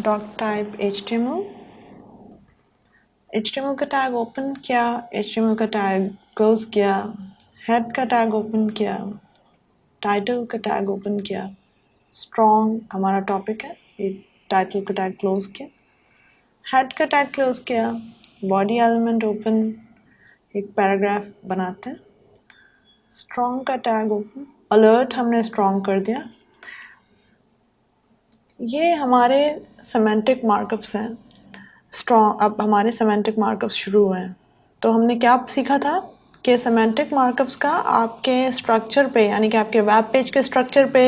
doc type HTML. HTML का tag open किया, HTML का टैग क्लोज किया, हेड का टैग ओपन किया, टाइटल का टैग ओपन किया, स्ट्रॉन्ग हमारा टॉपिक है, ये टाइटल का टैग क्लोज किया, हेड का टैग क्लोज किया, बॉडी एलिमेंट ओपन, एक पैराग्राफ बनाते हैं, स्ट्रॉन्ग का टैग ओपन, अलर्ट हमने स्ट्रॉन्ग कर दिया। ये हमारे सेमेंटिक मार्कअप्स हैं। स्ट्रॉन्ग अब हमारे सेमेंटिक मार्कअप्स शुरू हुए हैं। तो हमने क्या सीखा था कि सेमेंटिक मार्कअप्स का आपके स्ट्रक्चर पे यानी कि आपके वेब पेज के स्ट्रक्चर पे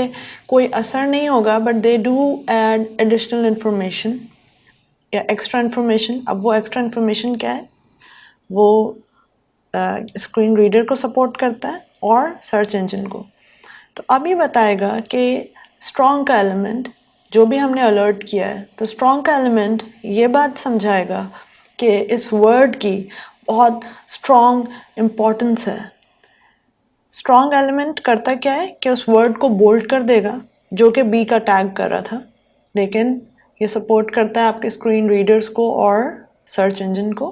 कोई असर नहीं होगा, but they do add additional information या एक्स्ट्रा इन्फॉर्मेशन। अब वो एक्स्ट्रा इन्फॉर्मेशन क्या है? वो स्क्रीन रीडर को सपोर्ट करता है और सर्च इंजन को। तो अब ये बताएगा कि स्ट्रॉन्ग का एलिमेंट जो भी हमने अलर्ट किया है, तो स्ट्रॉन्ग का एलिमेंट ये बात समझाएगा कि इस वर्ड की बहुत स्ट्रॉन्ग इम्पोर्टेंस है। स्ट्रॉन्ग एलिमेंट करता क्या है कि उस वर्ड को बोल्ड कर देगा जो कि बी का टैग कर रहा था, लेकिन ये सपोर्ट करता है आपके स्क्रीन रीडर्स को और सर्च इंजन को।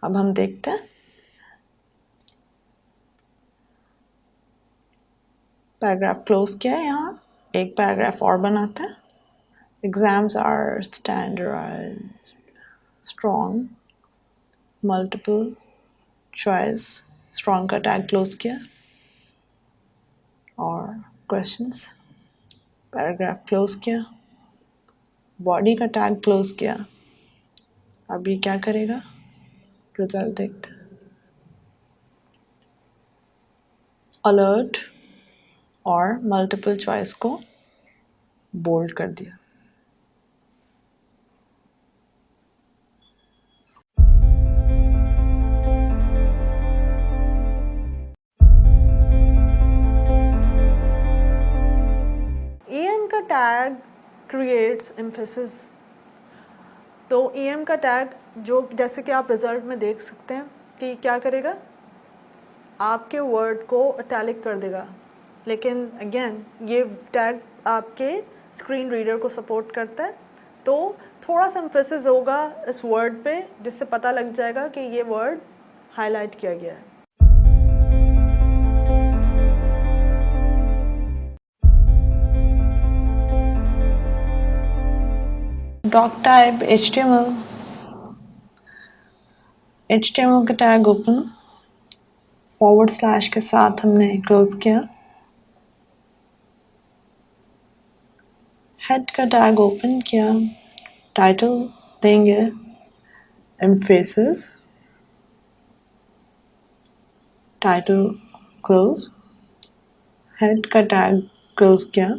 अब हम देखते हैं। पैराग्राफ क्लोज किया है, यहाँ एक पैराग्राफ और बनाते हैं। Exams are standardised, strong, multiple choice, strong का टैग क्लोज किया और क्वेश्चंस, पैराग्राफ क्लोज किया, बॉडी का टैग क्लोज किया। अब ये क्या करेगा, रिजल्ट देखते हैं। अलर्ट और मल्टीपल चॉइस को बोल्ड कर दिया। EM का टैग क्रिएट्स एम्फेसिस। तो EM का टैग जो जैसे कि आप रिजल्ट में देख सकते हैं कि क्या करेगा, आपके वर्ड को इटैलिक कर देगा। लेकिन अगेन ये टैग आपके स्क्रीन रीडर को सपोर्ट करता है, तो थोड़ा सा एम्फेसिस होगा इस वर्ड पे, जिससे पता लग जाएगा कि ये वर्ड हाईलाइट किया गया है। डॉक टाइप HTML, HTML का टैग ओपन, फॉरवर्ड स्लैश के साथ हमने क्लोज किया, हेड का टैग ओपन किया, टाइटल देंगे एम्फेसिस, टाइटल क्लोज, हेड का टैग क्लोज किया,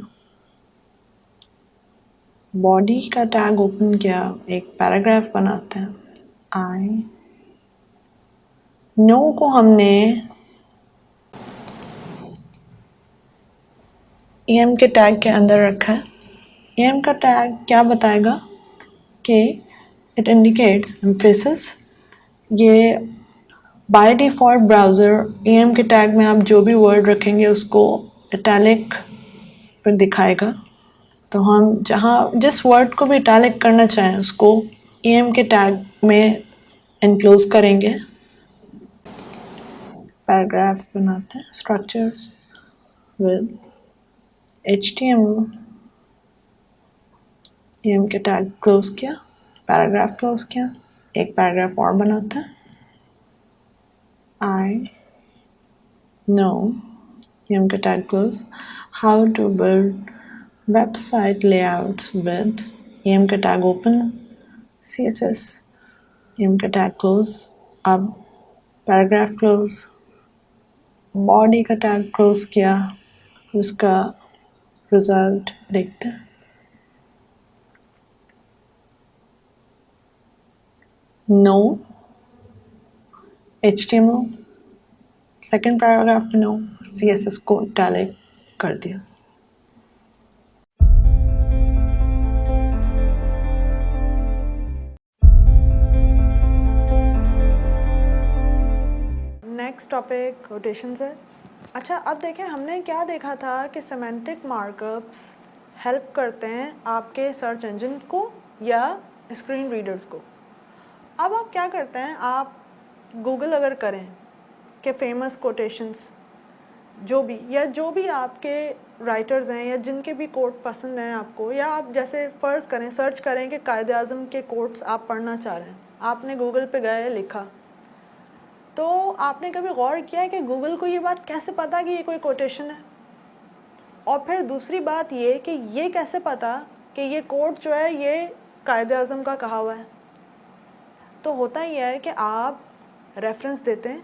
बॉडी का टैग ओपन किया, एक पैराग्राफ बनाते हैं। आई नो को हमने EM के टैग के अंदर रखा है। EM का टैग क्या बताएगा कि इट इंडिकेट्स एम्फेसिस। ये बाय डिफ़ॉल्ट ब्राउज़र EM के टैग में आप जो भी वर्ड रखेंगे उसको इटैलिक पर दिखाएगा। तो हम जहाँ जिस वर्ड को भी इटैलिक करना चाहें उसको EM के टैग में इनक्लोज करेंगे। पैराग्राफ बनाते हैं, स्ट्रक्चर्स विद HTML, EM के टैग क्लोज किया, पैराग्राफ क्लोज किया, एक पैराग्राफ और बनाते हैं। I know, EM के tag close, how to build website layouts with EM का टैग ओपन, CSS, EM का टैग क्लोज। अब पैराग्राफ क्लोज, बॉडी का टैग क्लोज किया, उसका रिजल्ट देखते हैं। नो HTML, सेकेंड पैराग्राफ में नो, CSS को इटैलिक कर दिया। नेक्स्ट टॉपिक रोटेशंस है। अच्छा, अब देखें हमने क्या देखा था कि सेमेंटिक मार्कअप्स हेल्प करते हैं आपके सर्च इंजन को या स्क्रीन रीडर्स को। अब आप क्या करते हैं, आप गूगल अगर करें कि फेमस कोटेशंस जो भी आपके राइटर्स हैं या जिनके भी कोट पसंद हैं आपको, या आप जैसे फ़र्ज़ करें सर्च करें कि कायदे आज़म के कोट्स आप पढ़ना चाह रहे हैं, आपने गूगल पे गए लिखा, तो आपने कभी गौर किया है कि गूगल को ये बात कैसे पता कि ये कोई कोटेशन है? और फिर दूसरी बात ये कि ये कैसे पता कि ये कोट जो है ये कायदे आज़म का कहा हुआ है? तो होता ही है कि आप रेफरेंस देते हैं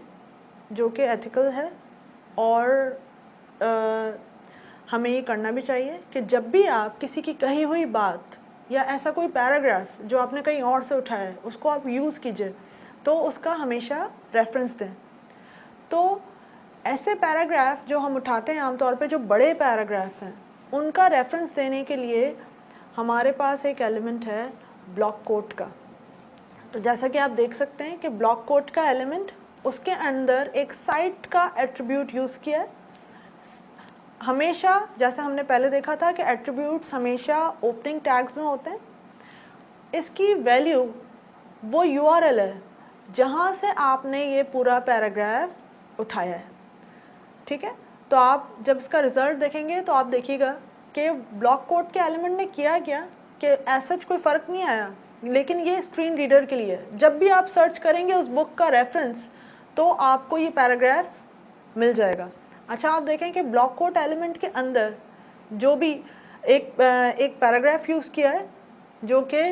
जो कि एथिकल है, और हमें ये करना भी चाहिए कि जब भी आप किसी की कही हुई बात या ऐसा कोई पैराग्राफ जो आपने कहीं और से उठाया है उसको आप यूज़ कीजिए तो उसका हमेशा रेफरेंस दें। तो ऐसे पैराग्राफ जो हम उठाते हैं आमतौर पे, जो बड़े पैराग्राफ हैं, उनका रेफरेंस देने के लिए हमारे पास एक एलिमेंट है ब्लॉक कोट का। तो जैसा कि आप देख सकते हैं कि ब्लॉक कोट का एलिमेंट, उसके अंदर एक साइट का एट्रीब्यूट यूज़ किया है। हमेशा जैसा हमने पहले देखा था कि एट्रीब्यूट्स हमेशा ओपनिंग टैग्स में होते हैं। इसकी वैल्यू वो URL है जहाँ से आपने ये पूरा पैराग्राफ उठाया है, ठीक है। तो आप जब इसका रिज़ल्ट देखेंगे तो आप देखिएगा कि ब्लॉक कोड के एलिमेंट ने किया क्या कि ऐसा कोई फ़र्क नहीं आया, लेकिन ये स्क्रीन रीडर के लिए है। जब भी आप सर्च करेंगे उस बुक का रेफरेंस तो आपको ये पैराग्राफ मिल जाएगा। अच्छा, आप देखें कि ब्लॉक कोड एलिमेंट के अंदर जो भी एक पैराग्राफ यूज़ किया है जो कि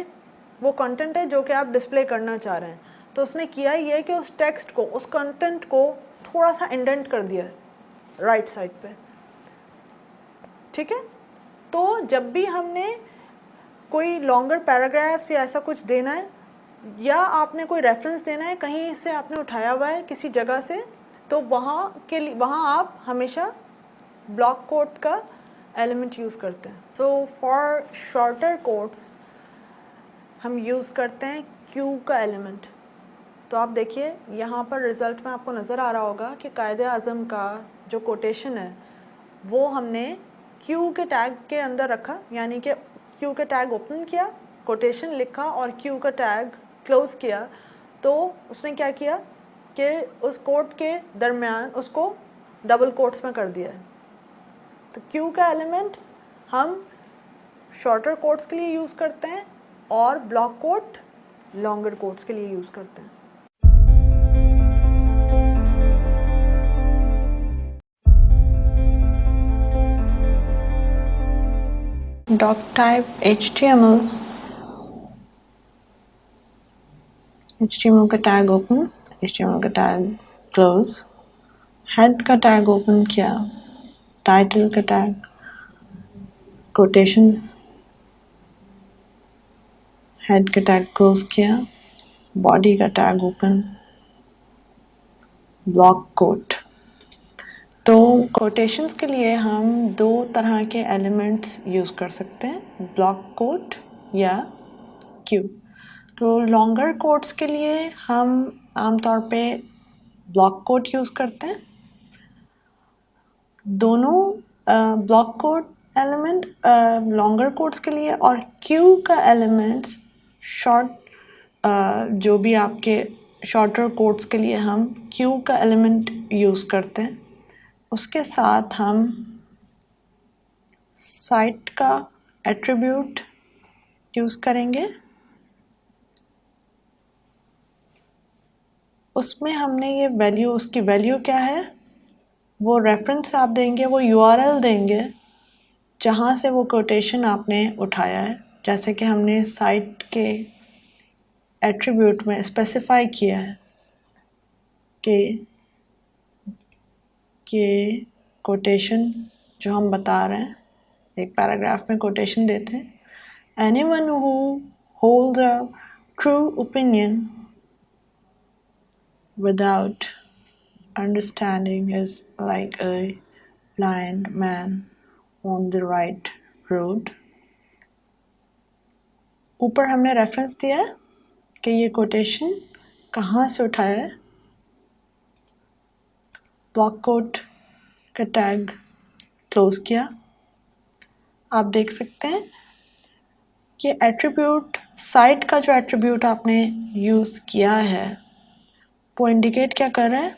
वो कंटेंट है जो कि आप डिस्प्ले करना चाह रहे हैं, तो उसने किया ये है कि उस टेक्स्ट को, उस कंटेंट को थोड़ा सा इंडेंट कर दिया है राइट साइड पे, ठीक है। तो जब भी हमने कोई लॉन्गर पैराग्राफ्स या ऐसा कुछ देना है या आपने कोई रेफरेंस देना है, कहीं से आपने उठाया हुआ है किसी जगह से, तो वहाँ आप हमेशा ब्लॉक कोड का एलिमेंट यूज़ करते हैं। सो फॉर शॉर्टर कोड्स हम यूज़ करते हैं क्यू का एलिमेंट। तो आप देखिए यहाँ पर रिज़ल्ट में आपको नज़र आ रहा होगा कि कायदे आज़म का जो कोटेशन है वो हमने क्यू के टैग के अंदर रखा, यानी कि क्यू का टैग ओपन किया, कोटेशन लिखा और क्यू का टैग क्लोज़ किया। तो उसने क्या किया कि उस कोट के दरमियान उसको डबल कोट्स में कर दिया है। तो क्यू का एलिमेंट हम शॉर्टर कोट्स के लिए यूज़ करते हैं और ब्लॉक कोट लॉन्गर कोट्स के लिए यूज़ करते हैं। doc type HTML का टैग ओपन, HTML का टैग क्लोज, हेड का टैग ओपन किया, टाइटल का टैग, कोटेशंस, हेड का टैग क्लोज किया, बॉडी का टैग ओपन, ब्लॉक कोट। तो कोटेशंस के लिए हम दो तरह के एलिमेंट्स यूज़ कर सकते हैं, ब्लॉक कोट या क्यू। तो लॉन्गर कोट्स के लिए हम आमतौर पे ब्लॉक कोट यूज़ करते हैं। दोनों block quote element longer quotes के लिए और क्यू का एलिमेंट्स जो भी आपके शॉर्टर कोट्स के लिए हम क्यू का एलिमेंट यूज़ करते हैं। उसके साथ हम साइट का एट्रीब्यूट यूज़ करेंगे। उसमें हमने ये वैल्यू, उसकी वैल्यू क्या है, वो रेफरेंस आप देंगे, वो URL देंगे जहाँ से वो कोटेशन आपने उठाया है। जैसे कि हमने साइट के एट्रीब्यूट में स्पेसिफाई किया है कि कोटेशन जो हम बता रहे हैं, एक पैराग्राफ में कोटेशन देते हैं, anyone who holds a true opinion without understanding is like a blind man on the right road। ऊपर हमने रेफरेंस दिया है कि ये कोटेशन कहाँ से उठाया है, ब्लॉक कोट का टैग क्लोज किया। आप देख सकते हैं कि एट्रीब्यूट साइट का जो एट्रीब्यूट आपने यूज़ किया है वो इंडिकेट क्या कर रहा है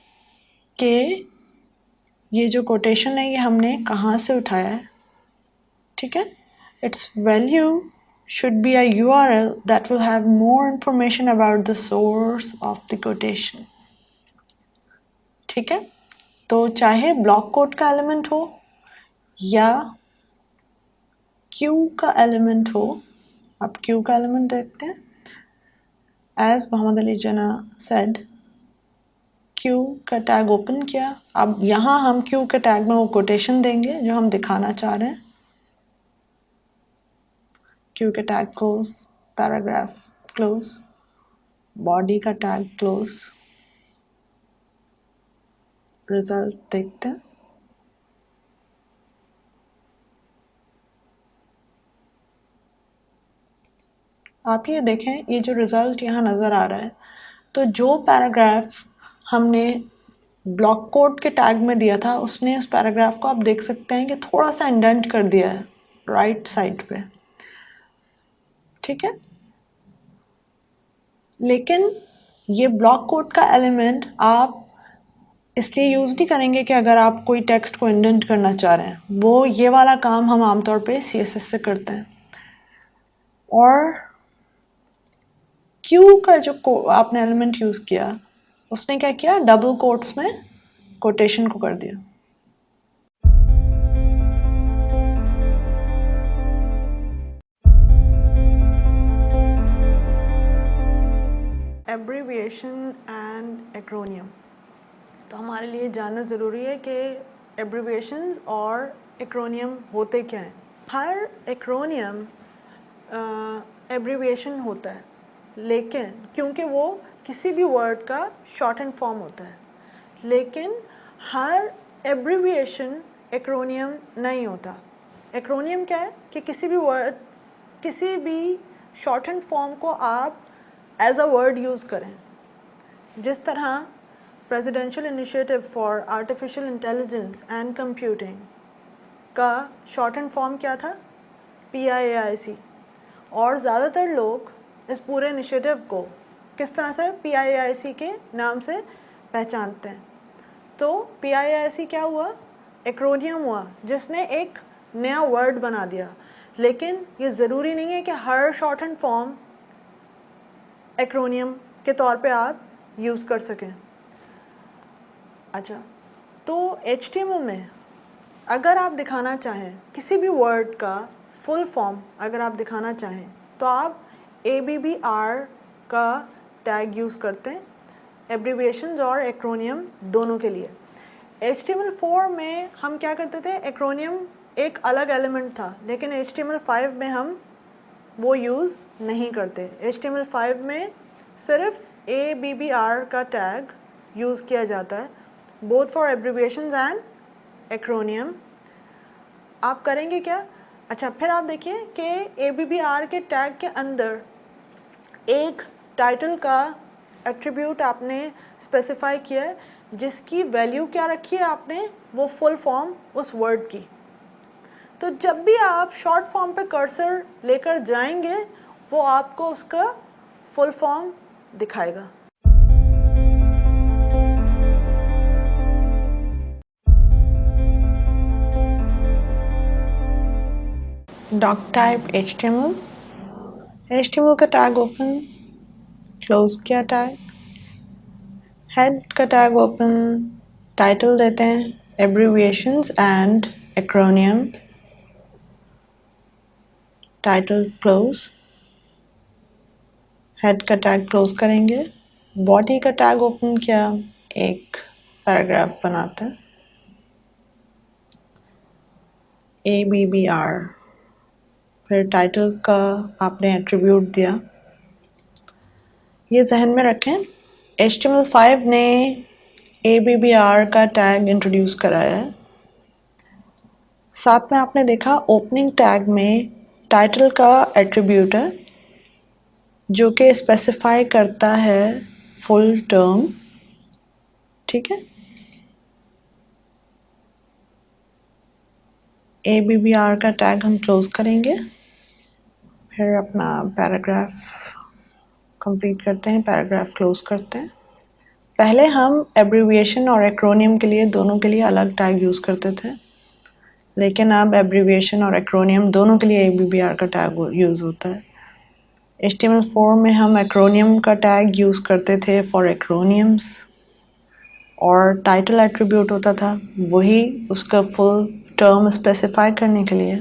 कि ये जो कोटेशन है ये हमने कहाँ से उठाया है, ठीक है। It's value should be a URL that will have more information about the source of the quotation, ठीक है। तो चाहे ब्लॉक कोड का एलिमेंट हो या क्यू का एलिमेंट हो, अब क्यू का एलिमेंट देखते हैं। एज मोहम्मद अली जना सेड, क्यू का टैग ओपन किया। अब यहाँ हम क्यू के टैग में वो कोटेशन देंगे जो हम दिखाना चाह रहे हैं। क्यू के tag close, paragraph close, body का टैग क्लोज। रिजल्ट देखते हैं। आप ये देखें, ये जो रिजल्ट यहाँ नज़र आ रहा है, तो जो पैराग्राफ हमने ब्लॉक कोड के टैग में दिया था उसने उस पैराग्राफ को आप देख सकते हैं कि थोड़ा सा इंडेंट कर दिया है राइट साइड पे, ठीक है। लेकिन ये ब्लॉक कोड का एलिमेंट आप इसलिए यूज़ नहीं करेंगे कि अगर आप कोई टेक्स्ट को इंडेंट करना चाह रहे हैं, वो ये वाला काम हम आमतौर पे CSS से करते हैं। और क्यू का जो आपने एलिमेंट यूज़ किया उसने क्या किया, डबल कोट्स में कोटेशन को कर दिया। एब्रीविएशन एंड एक्रोनियम, तो हमारे लिए जानना ज़रूरी है कि एब्रीविएशंस और एक्रोनियम होते क्या हैं। हर एक्रोनियम एब्रीविएशन होता है, लेकिन क्योंकि वो किसी भी वर्ड का शॉर्ट एंड फॉर्म होता है, लेकिन हर एब्रीविएशन एक्रोनियम नहीं होता। एक्रोनियम क्या है कि किसी भी वर्ड, किसी भी शॉर्ट एंड फॉर्म को आप एज अ वर्ड यूज़ करें। जिस तरह presidential initiative for artificial intelligence and computing का शॉर्ट एंड फॉर्म क्या था, PIAIC, और ज़्यादातर लोग इस पूरे इनिशिएटिव को किस तरह से PIAIC के नाम से पहचानते हैं। तो PIAIC क्या हुआ, एक्रोनियम हुआ जिसने एक नया वर्ड बना दिया। लेकिन ये ज़रूरी नहीं है कि हर शॉर्ट एंड फॉर्म एक्रोनियम के तौर पे आप यूज़ कर सकें। अच्छा, तो HTML में अगर आप दिखाना चाहें किसी भी वर्ड का फुल फॉर्म अगर आप दिखाना चाहें तो आप ABBR का टैग यूज़ करते हैं, एब्रीविएशंस और एक्रोनियम दोनों के लिए। HTML4 में हम क्या करते थे, एक्रोनियम एक अलग एलिमेंट था, लेकिन HTML5 में हम वो यूज़ नहीं करते। HTML5 में सिर्फ ABBR का टैग यूज़ किया जाता है, both for abbreviations and acromion. आप करेंगे क्या, अच्छा फिर आप देखिए कि ABBR के टैग के अंदर एक टाइटल का एट्रीब्यूट आपने स्पेसिफाई किया है जिसकी वैल्यू क्या रखी है आपने, वो फुल फॉर्म उस वर्ड की। तो जब भी आप शॉर्ट फॉर्म पे कर्सर लेकर जाएंगे वो आपको उसका फुल फॉर्म दिखाएगा। डॉक टाइप HTML का टैग ओपन, क्लोज किया टैग, हेड का टैग ओपन, टाइटल देते हैं abbreviations and acromion, title close, head का टैग क्लोज करेंगे, बॉडी का टैग ओपन किया, एक पैराग्राफ बनाते हैं, ABBR, फिर टाइटल का आपने एट्रीब्यूट दिया। ये जहन में रखें, HTML5 ने ABBR का टैग इंट्रोड्यूस कराया है। साथ में आपने देखा ओपनिंग टैग में टाइटल का एट्रीब्यूट है जो कि स्पेसिफाई करता है फुल टर्म, ठीक है। ABBR का टैग हम क्लोज करेंगे, फिर अपना पैराग्राफ कंप्लीट करते हैं, पैराग्राफ क्लोज करते हैं। पहले हम एब्रीविएशन और एक्रोनियम के लिए दोनों के लिए अलग टैग यूज़ करते थे, लेकिन अब एब्रीविएशन और एक्रोनियम दोनों के लिए ABBR का टैग यूज़ होता है। HTML4 में हम एक्रोनियम का टैग यूज़ करते थे फॉर एक्रोनियम्स, और टाइटल एट्रीब्यूट होता था वही उसका फुल टर्म स्पेसिफाई करने के लिए।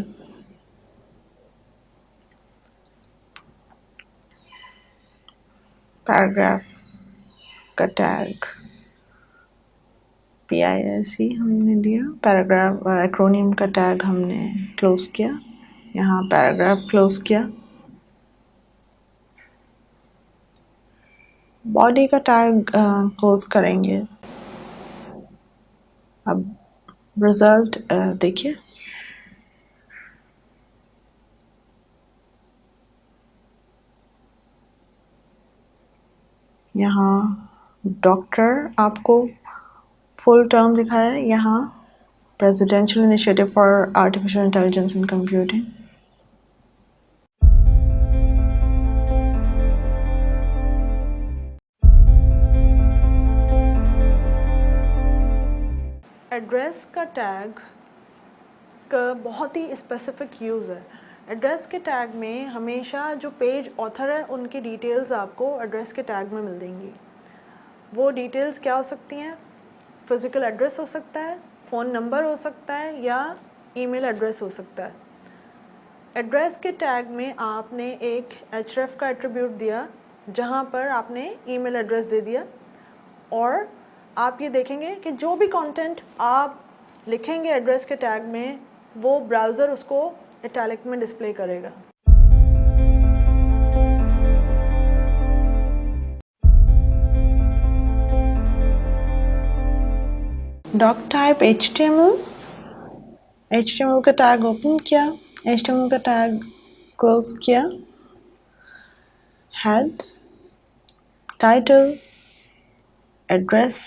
पैराग्राफ का टैग PIC हमने दिया, पैराग्राफ एक्रोनियम का टैग हमने क्लोज किया, यहाँ पैराग्राफ क्लोज किया। बॉडी का टैग क्लोज करेंगे। अब रिजल्ट देखिए, यहाँ डॉक्टर आपको फुल टर्म दिखाया है, यहाँ presidential initiative for artificial intelligence in computing. Address का टैग का बहुत ही स्पेसिफिक यूज़ है। एड्रेस के टैग में हमेशा जो पेज ऑथर है उनकी डिटेल्स आपको एड्रेस के टैग में मिल देंगी। वो डिटेल्स क्या हो सकती हैं? फिज़िकल एड्रेस हो सकता है, फ़ोन नंबर हो सकता है, या ईमेल एड्रेस हो सकता है। एड्रेस के टैग में आपने एक href का एट्रीब्यूट दिया जहाँ पर आपने ईमेल एड्रेस दे दिया, और आप ये देखेंगे कि जो भी कंटेंट आप लिखेंगे एड्रेस के टैग में वो ब्राउज़र उसको इटैलिक में डिस्प्ले करेगा। डॉक टाइप HTML का टैग ओपन किया, HTML का टैग क्लोज किया, head, title, address,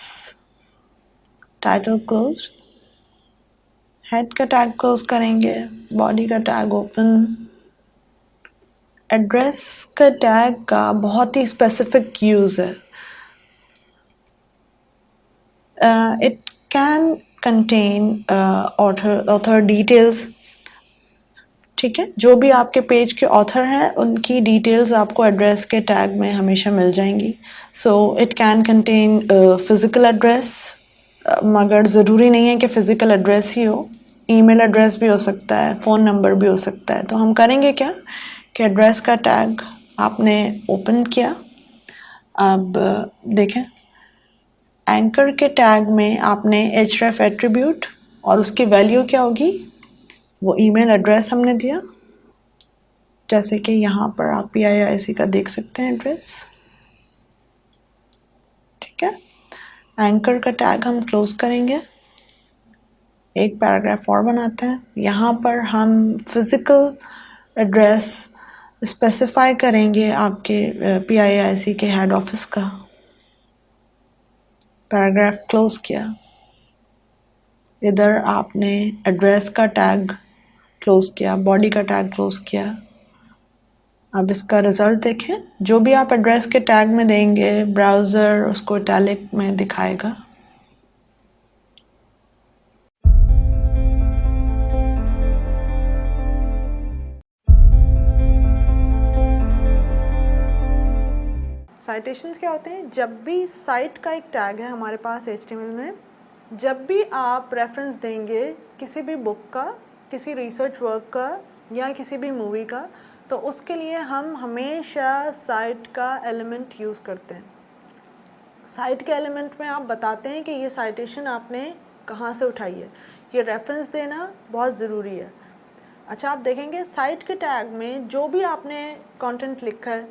title close, head का टैग क्लोज करेंगे, बॉडी का टैग ओपन। एड्रेस का टैग का बहुत ही स्पेसिफिक यूज़ है। It can contain author details, ठीक है, जो भी आपके पेज के ऑथर हैं उनकी डिटेल्स आपको एड्रेस के टैग में हमेशा मिल जाएंगी। So it can contain physical address, मगर ज़रूरी नहीं है कि फ़िज़िकल एड्रेस ही हो, ईमेल एड्रेस भी हो सकता है, फ़ोन नंबर भी हो सकता है। तो हम करेंगे क्या कि एड्रेस का टैग आपने ओपन किया। अब देखें, एंकर के टैग में आपने href एट्रीब्यूट और उसकी वैल्यू क्या होगी, वो ईमेल एड्रेस हमने दिया, जैसे कि यहाँ पर आप PIC का देख सकते हैं एड्रेस, ठीक है। एंकर का टैग हम क्लोज करेंगे, एक पैराग्राफ और बनाते हैं। यहाँ पर हम फिज़िकल एड्रेस स्पेसिफाई करेंगे आपके PIC के हेड ऑफिस का। पैराग्राफ क्लोज किया, इधर आपने एड्रेस का टैग क्लोज किया, बॉडी का टैग क्लोज किया। अब इसका रिज़ल्ट देखें, जो भी आप एड्रेस के टैग में देंगे ब्राउज़र उसको इटैलिक में दिखाएगा। साइटेशंस क्या होते हैं? जब भी साइट का एक टैग है हमारे पास HTML में, जब भी आप रेफरेंस देंगे किसी भी बुक का, किसी रिसर्च वर्क का या किसी भी मूवी का, तो उसके लिए हम हमेशा साइट का एलिमेंट यूज़ करते हैं। साइट के एलिमेंट में आप बताते हैं कि ये साइटेशन आपने कहाँ से उठाई है, ये रेफरेंस देना बहुत ज़रूरी है। अच्छा, आप देखेंगे साइट के टैग में जो भी आपने कंटेंट लिखा है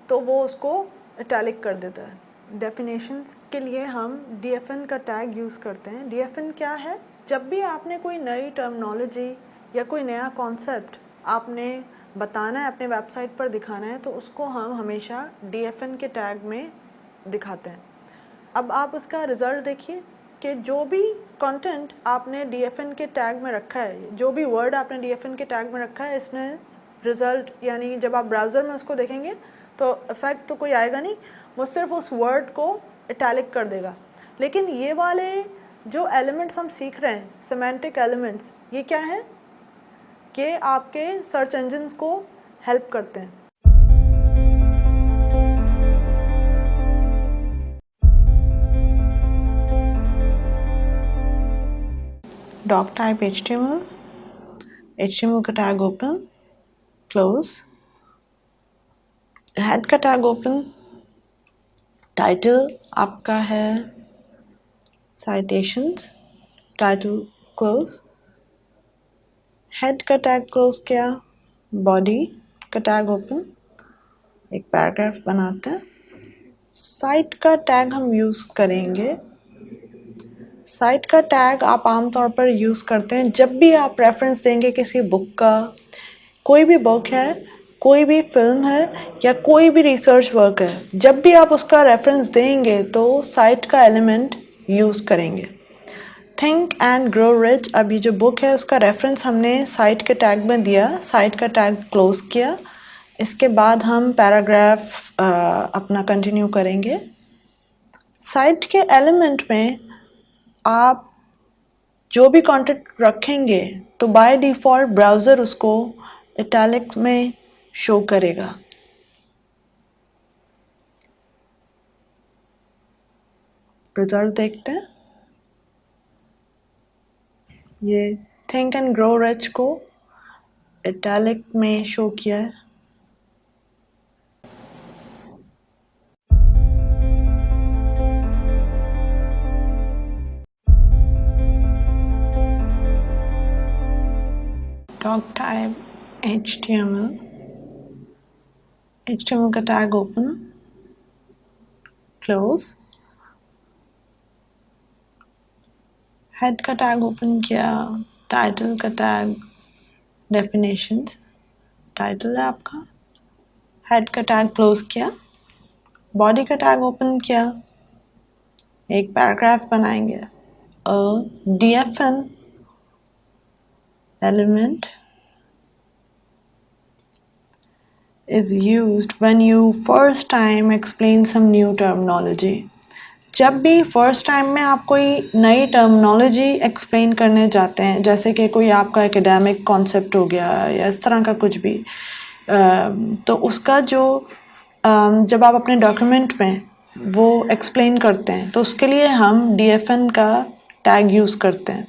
तो वो उसको इटैलिक कर देता है। डेफिनेशंस के लिए हम DFN का टैग यूज़ करते हैं। DFN क्या है? जब भी आपने कोई नई टर्मिनोलॉजी या कोई नया कॉन्सेप्ट आपने बताना है, अपने वेबसाइट पर दिखाना है, तो उसको हम हमेशा DFN के टैग में दिखाते हैं। अब आप उसका रिज़ल्ट देखिए कि जो भी कंटेंट आपने DFN के टैग में रखा है, जो भी वर्ड आपने DFN के टैग में रखा है, इसमें रिज़ल्ट यानी जब आप ब्राउज़र में उसको देखेंगे तो इफ़ेक्ट तो कोई आएगा नहीं, वो सिर्फ उस वर्ड को इटैलिक कर देगा। लेकिन ये वाले जो एलिमेंट्स हम सीख रहे हैं, सेमेंटिक एलिमेंट्स, ये क्या हैं कि आपके सर्च इंजन्स को हेल्प करते हैं। doc type HTML का टैग ओपन, क्लोज, हेड का टैग ओपन, टाइटल आपका है साइटेशंस, टाइटल क्लोज, हेड का टैग क्लोज किया, बॉडी का टैग ओपन, एक पैराग्राफ बनाते हैं। साइट का टैग हम यूज़ करेंगे। साइट का टैग आप आमतौर पर यूज़ करते हैं जब भी आप रेफरेंस देंगे किसी बुक का, कोई भी बुक है, कोई भी फिल्म है या कोई भी रिसर्च वर्क है, जब भी आप उसका रेफरेंस देंगे तो साइट का एलिमेंट यूज़ करेंगे। थिंक एंड ग्रो रिच, अब ये जो बुक है उसका रेफरेंस हमने साइट के टैग में दिया, साइट का टैग क्लोज किया। इसके बाद हम पैराग्राफ अपना कंटिन्यू करेंगे। साइट के एलिमेंट में आप जो भी कंटेंट रखेंगे तो बाय डिफ़ॉल्ट ब्राउज़र उसको इटैलिक में शो करेगा। रिजल्ट देखते हैं। ये थिंक एंड ग्रो रिच को इटैलिक में शो किया है। doc type HTML का टैग ओपन, क्लोज, हेड का टैग ओपन किया, टाइटल का टैग डेफिनेशंस, टाइटल है आपका, हेड का टैग क्लोज किया, बॉडी का टैग ओपन किया, एक पैराग्राफ बनाएंगे। DFN element is used when you first time explain some new terminology. जब भी फर्स्ट टाइम में आप कोई नई टर्मिनोलॉजी एक्सप्लेन करने जाते हैं, जैसे कि कोई आपका एकेडमिक कॉन्सेप्ट हो गया या इस तरह का कुछ भी, तो उसका जो जब आप अपने डॉक्यूमेंट में वो एक्सप्लेन करते हैं तो उसके लिए हम DFN का टैग यूज़ करते हैं।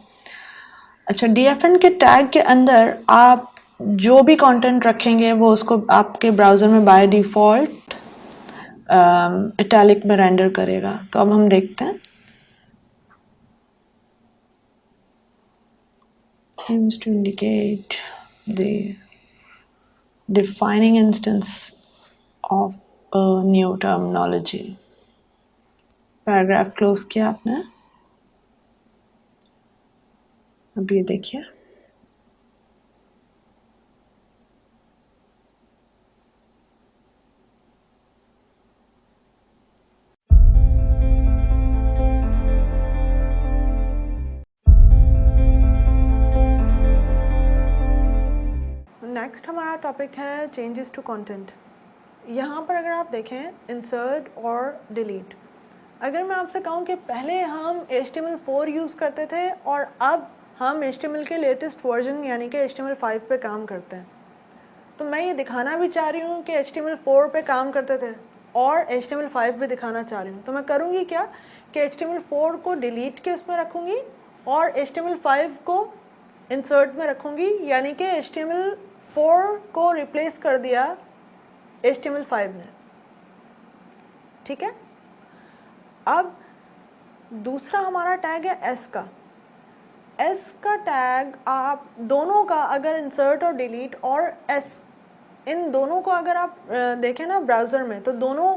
अच्छा, DFN के टैग के अंदर आप जो भी कंटेंट रखेंगे वो उसको आपके ब्राउज़र में बाय डिफ़ॉल्ट इटैलिक में रेंडर करेगा। तो अब हम देखते हैं। aims to indicate the defining instance of a new terminology. Paragraph close किया आपने। अब ये देखिए, नेक्स्ट हमारा टॉपिक है चेंजेस टू कंटेंट। यहाँ पर अगर आप देखें इंसर्ट और डिलीट, अगर मैं आपसे कहूँ कि पहले हम HTML4 यूज़ करते थे और अब हम HTML के लेटेस्ट वर्जन यानी कि HTML5 पे काम करते हैं, तो मैं ये दिखाना भी चाह रही हूँ कि HTML4 पे काम करते थे और HTML5 भी दिखाना चाह रही हूँ। तो मैं करूँगी क्या कि HTML4 को डिलीट के उसमें रखूँगी और HTML5 को इंसर्ट में रखूँगी, यानी कि HTML4 को रिप्लेस कर दिया HTML5 ने। ठीक है। अब दूसरा हमारा टैग है S का। S का टैग आप दोनों का अगर इंसर्ट और डिलीट और S, इन दोनों को अगर आप देखें ना ब्राउज़र में, तो दोनों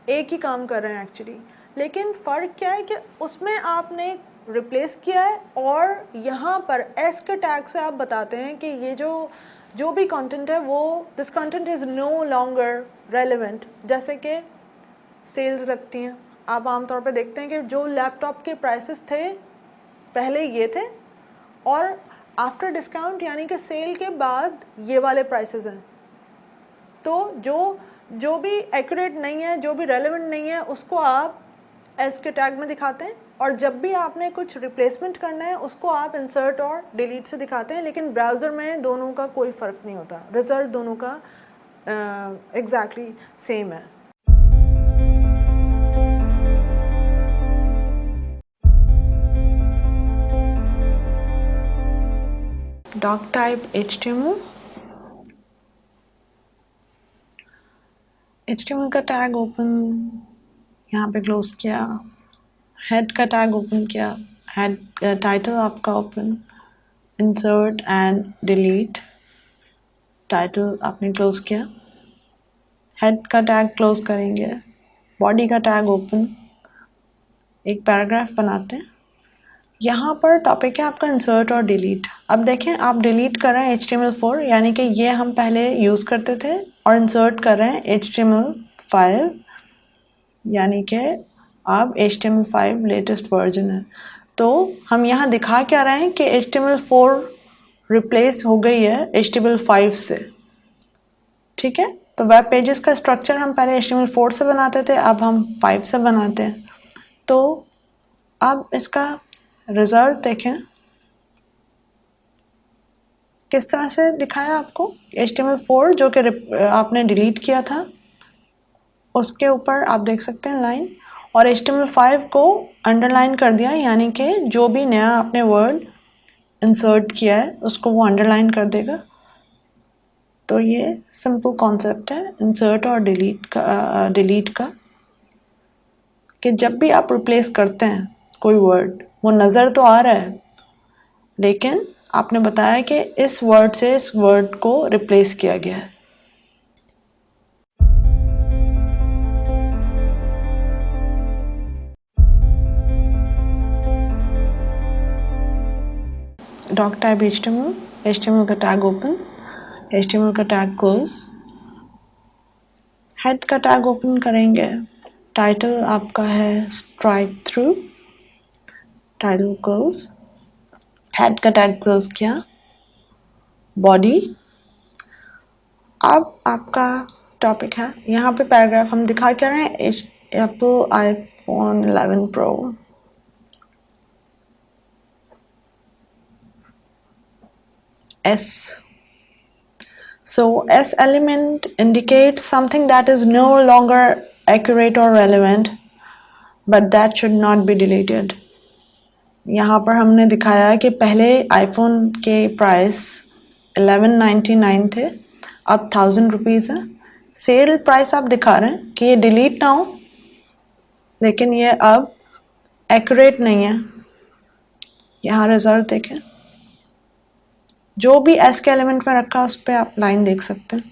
एक ही काम कर रहे हैं एक्चुअली। लेकिन फ़र्क क्या है कि उसमें आपने रिप्लेस किया है और यहाँ पर S के टैग से आप बताते हैं कि ये जो भी कंटेंट है वो this content is no longer relevant. जैसे कि सेल्स लगती हैं, आप आमतौर पे देखते हैं कि जो लैपटॉप के प्राइसेस थे पहले ये थे और आफ्टर डिस्काउंट यानी कि सेल के बाद ये वाले प्राइसेस हैं। तो जो भी एक्यूरेट नहीं है, जो भी रेलेवेंट नहीं है, उसको आप एस के टैग में दिखाते हैं, और जब भी आपने कुछ रिप्लेसमेंट करना है उसको आप इंसर्ट और डिलीट से दिखाते हैं। लेकिन ब्राउज़र में दोनों का कोई फ़र्क नहीं होता, रिज़ल्ट दोनों का एग्जैक्टली सेम है। डॉक टाइप HTML का टैग ओपन, यहाँ पे क्लोज किया, हेड का टैग ओपन किया, हेड टाइटल आपका open, insert and delete, title आपने क्लोज किया, हेड का टैग क्लोज करेंगे, बॉडी का टैग ओपन, एक पैराग्राफ बनाते हैं। यहाँ पर टॉपिक है आपका इंसर्ट और डिलीट। अब देखें आप डिलीट कर रहे हैं HTML4, यानी कि ये हम पहले यूज़ करते थे, और इंसर्ट कर रहे हैं HTML5, यानी कि अब HTML5 लेटेस्ट वर्जन है। तो हम यहाँ दिखा क्या रहे हैं कि HTML4 रिप्लेस हो गई है HTML5 से, ठीक है। तो वेब पेजेस का स्ट्रक्चर हम पहले HTML4 से बनाते थे, अब हम 5 से बनाते हैं। तो अब इसका रिजल्ट देखें किस तरह से दिखाया आपको। HTML4 जो कि आपने डिलीट किया था उसके ऊपर आप देख सकते हैं लाइन, और HTML5 को अंडरलाइन कर दिया, यानी कि जो भी नया आपने वर्ड इंसर्ट किया है उसको वो अंडरलाइन कर देगा। तो ये सिंपल कॉन्सेप्ट है इंसर्ट और डिलीट का, कि जब भी आप रिप्लेस करते हैं कोई वर्ड, वो नज़र तो आ रहा है लेकिन आपने बताया कि इस वर्ड से इस वर्ड को रिप्लेस किया गया है। डॉक टाइप HTML का टैग ओपन, HTML का टैग क्लोज, हेड का टैग ओपन करेंगे, टाइटल आपका है strike through, title close, head का टैग क्लोज किया, बॉडी। अब आपका टॉपिक है, यहाँ पे पैराग्राफ हम दिखा क्या रहे हैं, Apple iPhone 11 Pro। S. So S element indicates something that is no longer accurate or relevant, but that should not be deleted. यहाँ पर हमने दिखाया कि पहले आईफोन के प्राइस 1199 थे, अब 1000 रुपीज़ है। सेल प्राइस आप दिखा रहे हैं कि ये डिलीट ना हो, लेकिन ये अब एक्यूरेट नहीं है। यहाँ रिजल्ट देखें, जो भी एस के एलिमेंट में रखा उस पर आप लाइन देख सकते हैं।